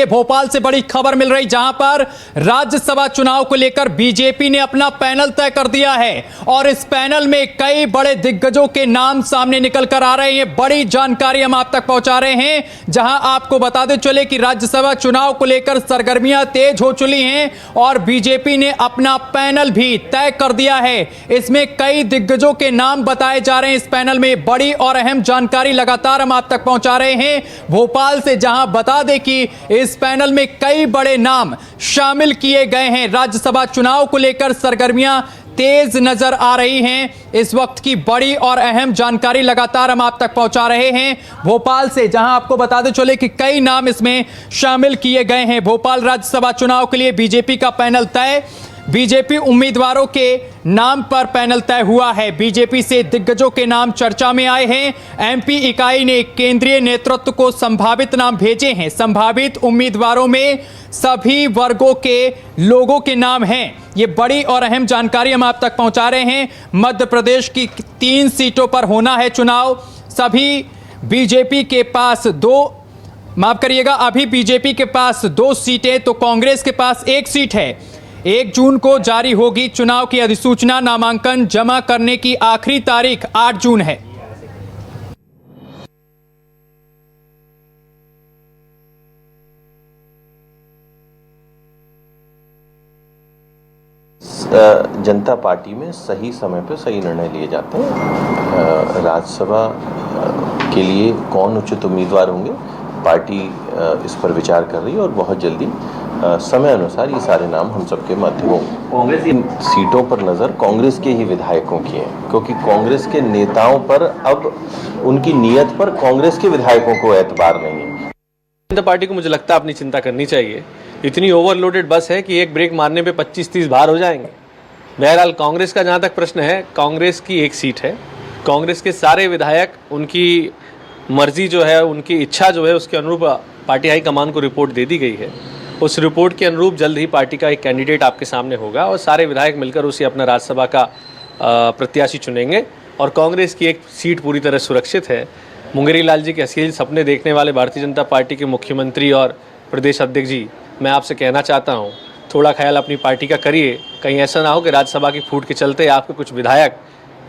भोपाल से बड़ी खबर मिल रही, जहां पर राज्यसभा चुनाव को लेकर बीजेपी ने अपना पैनल तय कर दिया है और इस पैनल में कई बड़े दिग्गजों के नाम सामने निकल कर आ रहे हैं। बड़ी जानकारी हम आप तक पहुंचा रहे हैं, जहां आपको बताते चले कि राज्यसभा चुनाव को लेकर सरगर्मियां तेज हो चुकी हैं और बीजेपी ने अपना पैनल भी तय कर दिया है। इसमें कई दिग्गजों के नाम बताए जा रहे हैं। इस पैनल में बड़ी और अहम जानकारी लगातार हम आप तक पहुंचा रहे हैं भोपाल से, जहां बता दें कि इस पैनल में कई बड़े नाम शामिल किए गए हैं। राज्यसभा चुनाव को लेकर सरगर्मियां तेज नजर आ रही हैं। इस वक्त की बड़ी और अहम जानकारी लगातार हम आप तक पहुंचा रहे हैं भोपाल से, जहां आपको बताते चले कि कई नाम इसमें शामिल किए गए हैं। भोपाल राज्यसभा चुनाव के लिए बीजेपी का पैनल तय, बीजेपी उम्मीदवारों के नाम पर पैनल तय हुआ है। बीजेपी से दिग्गजों के नाम चर्चा में आए हैं। एमपी इकाई ने केंद्रीय नेतृत्व को संभावित नाम भेजे हैं। संभावित उम्मीदवारों में सभी वर्गों के लोगों के नाम हैं। ये बड़ी और अहम जानकारी हम आप तक पहुंचा रहे हैं। मध्य प्रदेश की 3 सीटों पर होना है चुनाव। सभी बीजेपी के पास अभी बीजेपी के पास 2 सीटें तो कांग्रेस के पास 1 सीट है। 1 जून को जारी होगी चुनाव की अधिसूचना। नामांकन जमा करने की आखिरी तारीख 8 जून है। जनता पार्टी में सही समय पे सही निर्णय लिए जाते हैं। राज्यसभा के लिए कौन उचित उम्मीदवार होंगे, पार्टी इस पर विचार कर रही है और बहुत जल्दी समय अनुसार ये सारे नाम हम सबके मध्य होंगे। कांग्रेस इन सीटों पर नज़र कांग्रेस के ही विधायकों की है, क्योंकि कांग्रेस के नेताओं पर अब उनकी नीयत पर कांग्रेस के विधायकों को एतबार नहीं है। जनता पार्टी को मुझे लगता है अपनी चिंता करनी चाहिए। इतनी ओवरलोडेड बस है कि एक ब्रेक मारने पे 25-30 बार हो जाएंगे। बहरहाल कांग्रेस का जहाँ तक प्रश्न है, कांग्रेस की 1 सीट है। कांग्रेस के सारे विधायक उनकी मर्जी जो है, उनकी इच्छा जो है, उसके अनुरूप पार्टी हाईकमान को रिपोर्ट दे दी गई है। उस रिपोर्ट के अनुरूप जल्द ही पार्टी का एक कैंडिडेट आपके सामने होगा और सारे विधायक मिलकर उसे अपना राज्यसभा का प्रत्याशी चुनेंगे और कांग्रेस की 1 सीट पूरी तरह सुरक्षित है। मुंगेरी लाल जी के हसीन सपने देखने वाले भारतीय जनता पार्टी के मुख्यमंत्री और प्रदेश अध्यक्ष जी, मैं आपसे कहना चाहता हूँ, थोड़ा ख्याल अपनी पार्टी का करिए। कहीं ऐसा ना हो कि राज्यसभा की फूट के चलते आपके कुछ विधायक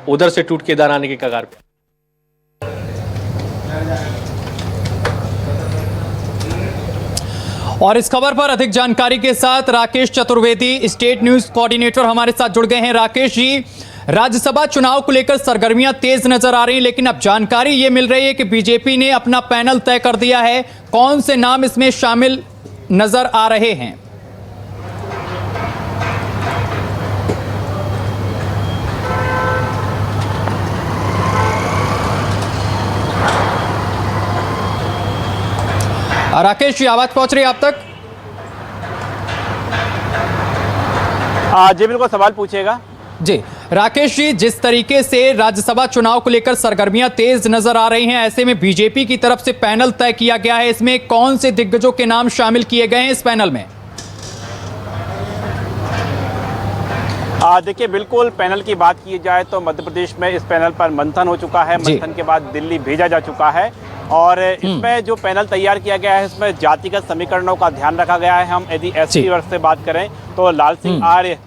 उधर से टूट के इधर आने के कगार पे। और इस खबर पर अधिक जानकारी के साथ Rakesh Chaturvedi, state news coordinator, हमारे साथ जुड़ गए हैं। राकेश जी, राज्यसभा चुनाव को लेकर सरगर्मियां तेज नजर आ रही हैं, लेकिन अब जानकारी ये मिल रही है कि बीजेपी ने अपना पैनल तय कर दिया है। कौन से नाम इसमें शामिल नजर आ रहे हैं? राकेश जी, आवाज पहुंच रही है आप तक? जी बिल्कुल, सवाल पूछेगा जी। राकेश जी, जिस तरीके से राज्यसभा चुनाव को लेकर सरगर्मियां तेज नजर आ रही हैं, ऐसे में बीजेपी की तरफ से पैनल तय किया गया है। इसमें कौन से दिग्गजों के नाम शामिल किए गए हैं इस पैनल में? देखिए, बिल्कुल पैनल की बात की जाए तो मध्य प्रदेश में इस पैनल पर मंथन हो चुका है। मंथन के बाद दिल्ली भेजा जा चुका है और इसमें जो पैनल तैयार किया गया है, इसमें जातिगत समीकरणों का ध्यान रखा गया है। हम यदि एसटी वर्ग से बात करें तो लाल सिंह आर्य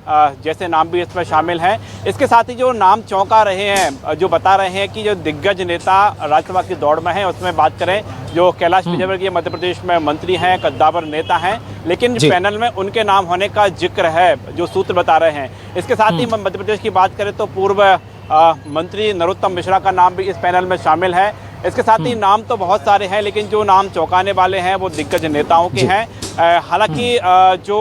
जैसे नाम भी इसमें शामिल हैं। इसके साथ ही जो नाम चौंका रहे हैं, जो बता रहे हैं कि जो दिग्गज नेता राज्यसभा की दौड़ में हैं, उसमें बात करें जो कैलाश विजयवर्गीय मध्य प्रदेश में मंत्री हैं, कद्दावर नेता हैं, लेकिन पैनल में उनके नाम होने का जिक्र है, जो सूत्र बता रहे हैं। इसके साथ ही मध्य प्रदेश की बात करें तो पूर्व मंत्री नरोत्तम मिश्रा का नाम भी इस पैनल में शामिल है। इसके साथ ही नाम तो बहुत सारे हैं, लेकिन जो नाम चौंकाने वाले हैं वो दिग्गज नेताओं के हैं। हालांकि जो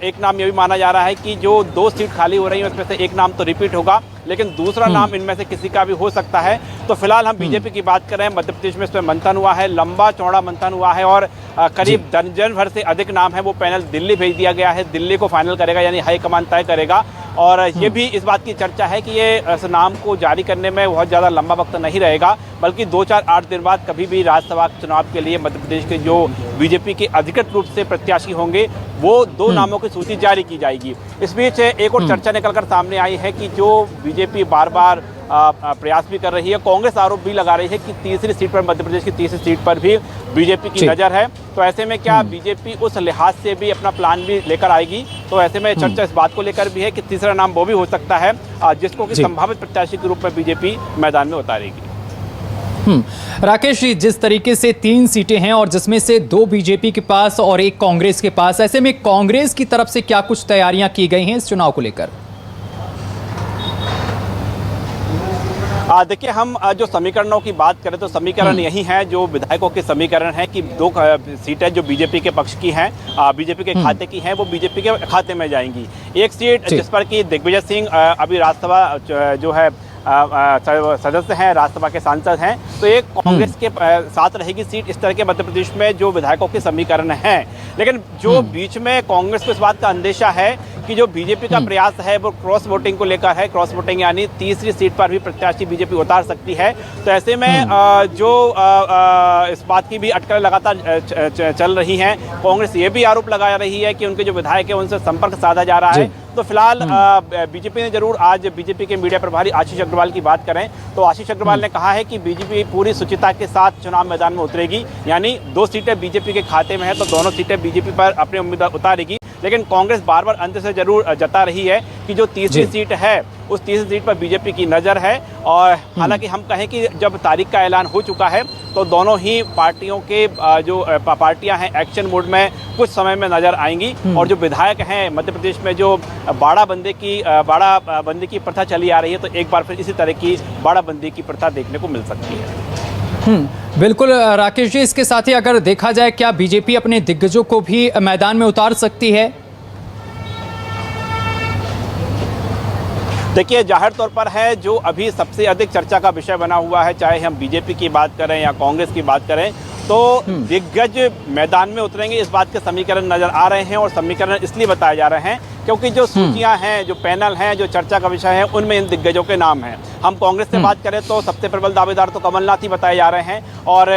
एक नाम ये भी माना जा रहा है कि जो 2 सीट खाली हो रही है उसमें से एक नाम तो रिपीट होगा, लेकिन दूसरा नाम इनमें से किसी का भी हो सकता है। तो फिलहाल हम बीजेपी की बात करें, मध्य प्रदेश में इसमें मंथन हुआ है, लंबा चौड़ा मंथन हुआ है और करीब दर्जन भर से अधिक नाम है वो पैनल दिल्ली भेज दिया गया है। दिल्ली को फाइनल करेगा, यानी हाईकमान तय करेगा। और ये भी इस बात की चर्चा है कि ये इस नाम को जारी करने में बहुत ज़्यादा लंबा वक्त नहीं रहेगा, बल्कि 2-4-8 दिन बाद कभी भी राज्यसभा चुनाव के लिए मध्य प्रदेश के जो बीजेपी के अधिकृत रूप से प्रत्याशी होंगे वो 2 नामों की सूची जारी की जाएगी। इस बीच एक और चर्चा निकलकर सामने आई है कि जो बीजेपी बार बार प्रयास भी कर रही है। कांग्रेस आरोप भी लगा रही है कि तीसरी सीट पर, मध्य प्रदेश की तीसरी सीट पर भी बीजेपी की नज़र है। तो ऐसे में क्या बीजेपी उस लिहाज से भी अपना प्लान भी लेकर आएगी? तो ऐसे में चर्चा इस बात को लेकर भी है कि तीसरा नाम वो भी हो सकता है जिसको कि संभावित प्रत्याशी के रूप में बीजेपी मैदान में उतारेगी। राकेश जी, जिस तरीके से 3 सीटें हैं और जिसमें से 2 बीजेपी के पास और 1 कांग्रेस के पास, ऐसे में कांग्रेस की तरफ से क्या कुछ तैयारियां की गई हैं इस चुनाव को लेकर? देखिए, हम जो समीकरणों की बात करें तो समीकरण यही है जो विधायकों के समीकरण है कि 2 सीटें जो बीजेपी के पक्ष की हैं, बीजेपी के खाते की हैं, वो बीजेपी के खाते में जाएंगी। एक सीट जिस पर कि दिग्विजय सिंह अभी राज्यसभा जो है सदस्य हैं, राज्यसभा के सांसद हैं, तो एक कांग्रेस के साथ रहेगी सीट। इस तरह के मध्य प्रदेश में जो विधायकों के समीकरण हैं, लेकिन जो बीच में कांग्रेस को इस बात का अंदेशा है कि जो बीजेपी का प्रयास है वो क्रॉस वोटिंग को लेकर है। क्रॉस वोटिंग यानी तीसरी सीट पर भी प्रत्याशी बीजेपी उतार सकती है। तो ऐसे में जो इस बात की भी अटकलें लगातार चल रही हैं। कांग्रेस ये भी आरोप लगा रही है कि उनके जो विधायक है उनसे संपर्क साधा जा रहा है। तो फिलहाल बीजेपी ने जरूर, आज बीजेपी के मीडिया प्रभारी आशीष अग्रवाल की बात करें तो आशीष अग्रवाल ने कहा है कि बीजेपी पूरी शुचिता के साथ चुनाव मैदान में उतरेगी, यानी 2 सीटें बीजेपी के खाते में है तो दोनों सीटें बीजेपी पर अपने उम्मीदवार उतारेगी। लेकिन कांग्रेस बार बार अंत से जरूर जता रही है कि जो तीसरी सीट है उस तीसरी सीट पर बीजेपी की नज़र है। और हालांकि हम कहें कि जब तारीख का ऐलान हो चुका है तो दोनों ही पार्टियों के जो पार्टियां हैं एक्शन मोड में कुछ समय में नजर आएंगी। और जो विधायक हैं मध्य प्रदेश में जो बाड़ाबंदी की प्रथा चली आ रही है, तो एक बार फिर इसी तरह की बाड़ाबंदी की प्रथा देखने को मिल सकती है। बिल्कुल राकेश जी, इसके साथ ही अगर देखा जाए, क्या बीजेपी अपने दिग्गजों को भी मैदान में उतार सकती है? देखिए, जाहिर तौर पर है जो अभी सबसे अधिक चर्चा का विषय बना हुआ है, चाहे हम बीजेपी की बात करें या कांग्रेस की बात करें, तो दिग्गज मैदान में उतरेंगे इस बात के समीकरण नजर आ रहे हैं। और समीकरण इसलिए बताए जा रहे हैं क्योंकि जो सूचियां हैं, जो पैनल हैं, जो चर्चा का विषय है, उनमें इन दिग्गजों के नाम हैं। हम कांग्रेस से बात करें तो सबसे प्रबल दावेदार तो कमलनाथ ही बताए जा रहे हैं। और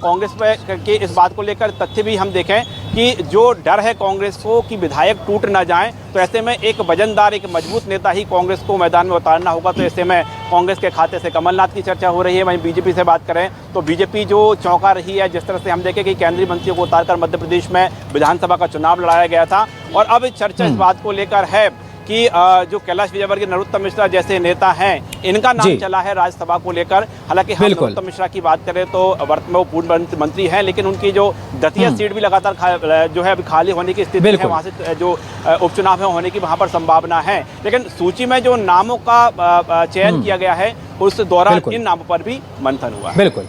कांग्रेस के इस बात को लेकर तथ्य भी हम देखें कि जो डर है कांग्रेस को कि विधायक टूट ना जाएं, तो ऐसे में एक वजनदार, एक मजबूत नेता ही कांग्रेस को मैदान में उतारना होगा। तो ऐसे में कांग्रेस के खाते से कमलनाथ की चर्चा हो रही है। वहीं बीजेपी से बात करें तो बीजेपी जो चौंका रही है, जिस तरह से हम देखें कि केंद्रीय मंत्रियों को उतारकर मध्य प्रदेश में विधानसभा का चुनाव लड़ाया गया था। और अब चर्चा इस बात को लेकर है कि जो कैलाश विजयवर्गीय, नरोत्तम मिश्रा जैसे नेता हैं, इनका नाम चला है राज्यसभा को लेकर। हालांकि हम नरोत्तम मिश्रा की बात करें तो वर्तमान वो पूर्व मंत्री हैं, लेकिन उनकी जो दतिया सीट भी लगातार जो है अभी खाली होने की स्थिति है। वहाँ से जो उपचुनाव है होने की वहाँ पर संभावना है। लेकिन सूची में जो नामों का चयन किया गया है उस दौरान इन नामों पर भी मंथन हुआ है। बिल्कुल।